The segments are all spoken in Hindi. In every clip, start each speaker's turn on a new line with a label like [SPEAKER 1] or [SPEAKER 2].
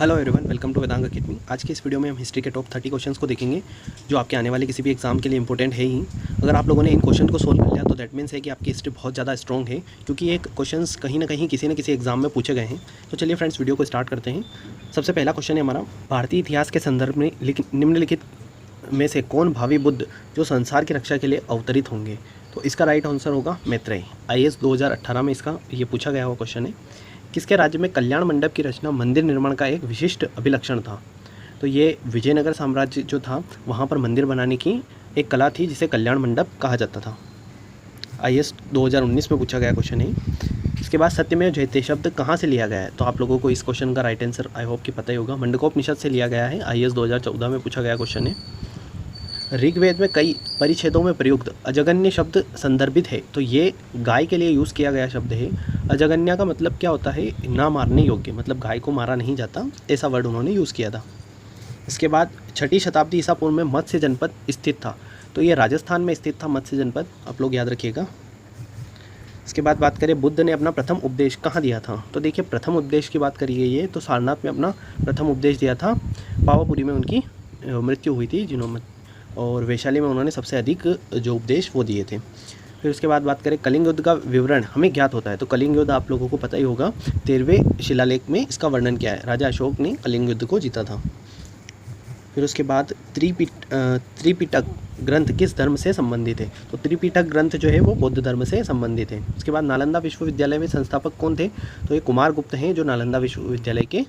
[SPEAKER 1] Hello everyone, welcome to Vedang academy. आज के इस वीडियो में हम हिस्ट्री के टॉप 30 क्वेश्चंस को देखेंगे जो आपके आने वाले किसी भी एग्जाम के लिए इंपॉर्टेंट है ही। अगर आप लोगों ने इन क्वेश्चन को सोल्व कर लिया तो दैट मीन्स है कि आपकी हिस्ट्री बहुत ज़्यादा स्ट्रॉन्ग है, क्योंकि ये क्वेश्चंस कहीं ना कहीं किसी न किसी एग्जाम में पूछे गए हैं। तो चलिए फ्रेंड्स, वीडियो को स्टार्ट करते हैं। सबसे पहला क्वेश्चन है हमारा, भारतीय इतिहास के संदर्भ में निम्नलिखित में से कौन भावी बुद्ध जो संसार की रक्षा के लिए अवतरित होंगे? तो इसका राइट आंसर होगा मैत्रेय। IAS 2018 में इसका ये पूछा गया हुआ क्वेश्चन है। किसके राज्य में कल्याण मंडप की रचना मंदिर निर्माण का एक विशिष्ट अभिलक्षण था? तो ये विजयनगर साम्राज्य जो था वहाँ पर मंदिर बनाने की एक कला थी जिसे कल्याण मंडप कहा जाता था। IAS 2019 में पूछा गया क्वेश्चन है। इसके बाद सत्यमेव जयते शब्द कहाँ से लिया गया है? तो आप लोगों को इस क्वेश्चन का राइट आंसर आई होप कि पता ही होगा, मंडकोपनिषद से लिया गया है। IAS 2014 में पूछा गया क्वेश्चन है। ऋग्वेद में कई परिच्छेदों में प्रयुक्त अजगन्य शब्द संदर्भित है। तो ये गाय के लिए यूज़ किया गया शब्द है। अजगन्य का मतलब क्या होता है? ना मारने योग्य, मतलब गाय को मारा नहीं जाता, ऐसा वर्ड उन्होंने यूज़ किया था। इसके बाद 6ठी शताब्दी ईसा पूर्व में मत्स्य जनपद स्थित था। तो ये राजस्थान में स्थित था मत्स्य जनपद, आप लोग याद रखिएगा। इसके बाद बात करें, बुद्ध ने अपना प्रथम उपदेश कहाँ दिया था? तो देखिए, प्रथम उपदेश की बात करी गई है तो सारनाथ में अपना प्रथम उपदेश दिया था। पावापुरी में उनकी मृत्यु हुई थी जिन्होंने, और वैशाली में उन्होंने सबसे अधिक जो उपदेश वो दिए थे। फिर उसके बाद बात करें, कलिंग युद्ध का विवरण हमें ज्ञात होता है। तो कलिंग युद्ध आप लोगों को पता ही होगा, 13वें शिलालेख में इसका वर्णन किया है। राजा अशोक ने कलिंग युद्ध को जीता था। फिर उसके बाद त्रिपिटक ग्रंथ किस धर्म से संबंधित है? तो त्रिपिटक ग्रंथ जो है वो बौद्ध धर्म से संबंधित है। उसके बाद नालंदा विश्वविद्यालय में संस्थापक कौन थे? तो ये कुमार गुप्त हैं जो नालंदा विश्वविद्यालय के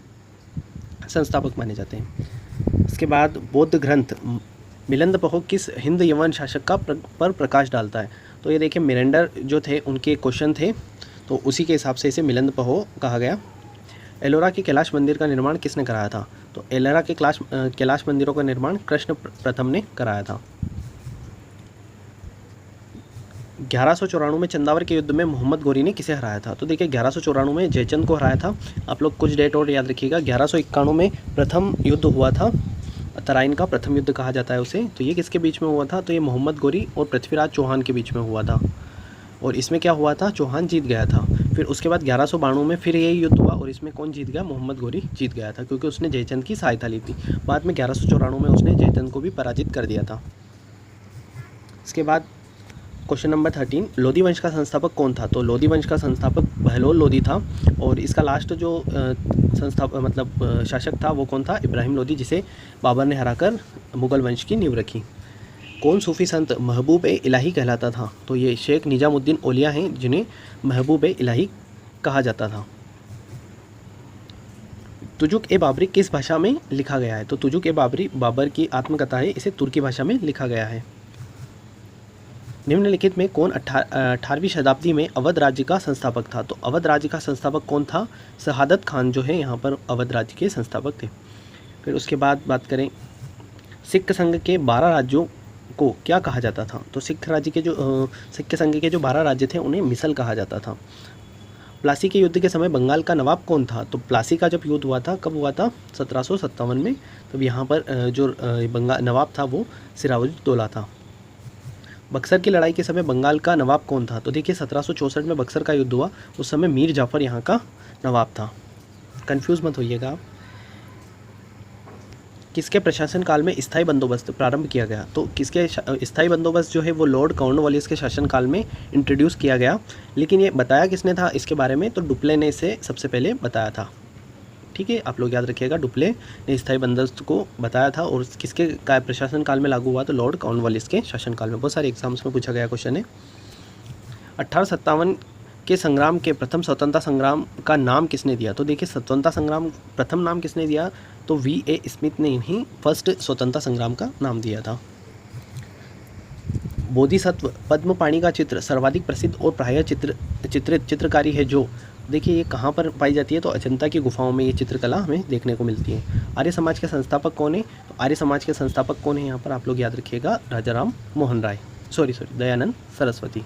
[SPEAKER 1] संस्थापक माने जाते हैं। इसके बाद बौद्ध ग्रंथ मिलिंद-पहो किस हिंद यवन शासक का पर प्रकाश डालता है? तो ये देखिए, मिरेंडर जो थे उनके क्वेश्चन थे, तो उसी के हिसाब से इसे मिलिंद-पहो कहा गया। एलोरा के कैलाश मंदिर का निर्माण किसने कराया था? तो एलोरा के कैलाश मंदिरों का निर्माण कृष्ण प्रथम ने कराया था। 1194 में चंदावर के युद्ध में मोहम्मद गोरी ने किसे हराया था? तो देखिए, 1194 में जयचंद को हराया था। आप लोग कुछ डेट और याद रखिएगा। 1191 में प्रथम युद्ध हुआ था, तराइन का प्रथम युद्ध कहा जाता है उसे। तो ये किसके बीच में हुआ था? तो ये मोहम्मद गोरी और पृथ्वीराज चौहान के बीच में हुआ था, और इसमें क्या हुआ था? चौहान जीत गया था। फिर उसके बाद 1192 में फिर यही युद्ध हुआ, और इसमें कौन जीत गया? मोहम्मद गोरी जीत गया था, क्योंकि उसने जयचंद की सहायता ली थी। बाद में 1194 में उसने जयचंद को भी पराजित कर दिया था। इसके बाद क्वेश्चन नंबर 13, लोधी वंश का संस्थापक कौन था? तो लोधी वंश का संस्थापक बहलोल लोधी था, और इसका लास्ट जो शासक था वो कौन था? इब्राहिम लोधी, जिसे बाबर ने हराकर मुगल वंश की नींव रखी। कौन सूफी संत महबूब ए इलाही कहलाता था? तो ये शेख निजामुद्दीन औलिया हैं जिन्हें महबूब ए इलाही कहा जाता था। तुजुक ए बाबरी किस भाषा में लिखा गया है? तो तुजुक ए बाबरी बाबर की आत्मकथा है, इसे तुर्की भाषा में लिखा गया है। निम्नलिखित में कौन 18वीं शताब्दी में अवध राज्य का संस्थापक था? तो अवध राज्य का संस्थापक कौन था? शहादत खान जो है यहाँ पर अवध राज्य के संस्थापक थे। फिर उसके बाद बात करें, सिख संघ के 12 राज्यों को क्या कहा जाता था? तो सिख संघ के जो 12 राज्य थे उन्हें मिसल कहा जाता था। प्लासी के युद्ध के समय बंगाल का नवाब कौन था? तो प्लासी का जब युद्ध हुआ था, कब हुआ था? 1757 में। तब यहाँ पर जो बंगाल नवाब था वो सिराजुद्दौला था। बक्सर की लड़ाई के समय बंगाल का नवाब कौन था? तो देखिए, 1764 में बक्सर का युद्ध हुआ, उस समय मीर जाफ़र यहाँ का नवाब था। कंफ्यूज मत होइएगा आप। किसके प्रशासन काल में स्थायी बंदोबस्त प्रारंभ किया गया? तो किसके स्थायी बंदोबस्त जो है वो लॉर्ड कॉर्नवालिस के शासन काल में इंट्रोड्यूस किया गया। लेकिन ये बताया किसने था इसके बारे में? तो डुप्ले ने इसे सबसे पहले बताया था। ठीक है, आप लोग याद रखिएगा, डुप्ले ने स्थायी बंदोबस्त को बताया था। और किसके प्रशासन काल में लागू हुआ? तो लॉर्ड कॉर्नवालिस के शासन काल में। बहुत सारे एग्जाम्स में पूछा गया क्वेश्चन है। 1857 के संग्राम के प्रथम स्वतंत्रता संग्राम का नाम किसने दिया? तो देखिए, स्वतंत्रता संग्राम प्रथम नाम किसने दिया? तो V.A. स्मिथ ने इन्हीं फर्स्ट स्वतंत्रता संग्राम का नाम दिया था। बोधिसत्व पद्मपाणि का चित्र सर्वाधिक प्रसिद्ध और प्रायः चित्रित चित्रकारी है जो, देखिए ये कहाँ पर पाई जाती है? तो अजंता की गुफाओं में ये चित्रकला हमें देखने को मिलती है। आर्य समाज के संस्थापक कौन है? तो आर्य समाज के संस्थापक कौन है यहाँ पर? आप लोग याद रखिएगा, राजाराम मोहन राय, दयानंद सरस्वती,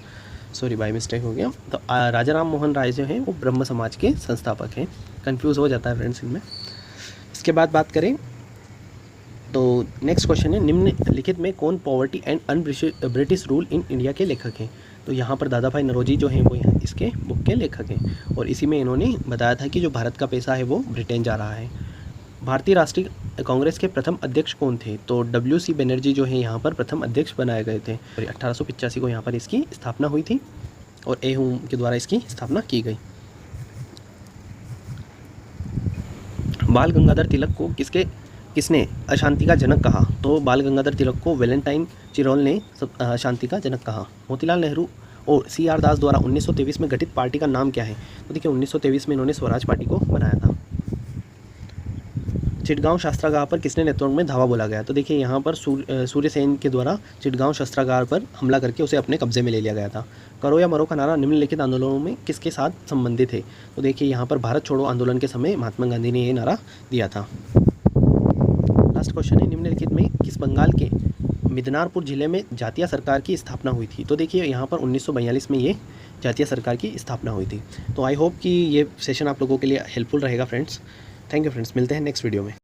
[SPEAKER 1] बाय मिस्टेक हो गया। तो राजाराम मोहन राय जो हैं वो ब्रह्म समाज के संस्थापक हैं। कंफ्यूज हो जाता है फ्रेंड्स इनमें। इसके बाद बात करें तो नेक्स्ट क्वेश्चन है, निम्नलिखित में कौन poverty and British rule in India के लेखक हैं? तो यहाँ पर दादा भाई नौरोजी जो हैं वो यहाँ इसके बुक के लेखक हैं, और इसी में इन्होंने बताया था कि जो भारत का पैसा है वो ब्रिटेन जा रहा है। भारतीय राष्ट्रीय कांग्रेस के प्रथम अध्यक्ष कौन थे? तो WC बनर्जी जो है यहाँ पर प्रथम अध्यक्ष बनाए गए थे। 1885 को यहाँ पर इसकी स्थापना हुई थी और ए हुम के द्वारा इसकी स्थापना की गई। बाल गंगाधर तिलक को किसने अशांति का जनक कहा? तो बाल गंगाधर तिलक को वैलेंटाइन चिरोल ने अशांति का जनक कहा। मोतीलाल नेहरू और CR दास द्वारा 1923 में गठित पार्टी का नाम क्या है? तो देखिए 1923 में इन्होंने स्वराज पार्टी को बनाया था। चिटगांव शस्त्रागार पर किसने नेतृत्व में धावा बोला गया? तो देखिए यहाँ पर सूर्यसेन के द्वारा चिटगांव शस्त्रागार पर हमला करके उसे अपने कब्जे में ले लिया गया था। करो या मरो का नारा निम्नलिखित आंदोलनों में किसके साथ संबंधित है? तो देखिए यहाँ पर भारत छोड़ो आंदोलन के समय महात्मा गांधी ने ये नारा दिया था। लास्ट क्वेश्चन है, निम्नलिखित में किस बंगाल के मिदनापुर जिले में जातीय सरकार की स्थापना हुई थी? तो देखिए यहाँ पर 1942 में ये जातीय सरकार की स्थापना हुई थी। तो आई होप कि ये सेशन आप लोगों के लिए हेल्पफुल रहेगा फ्रेंड्स। थैंक यू फ्रेंड्स, मिलते हैं नेक्स्ट वीडियो में।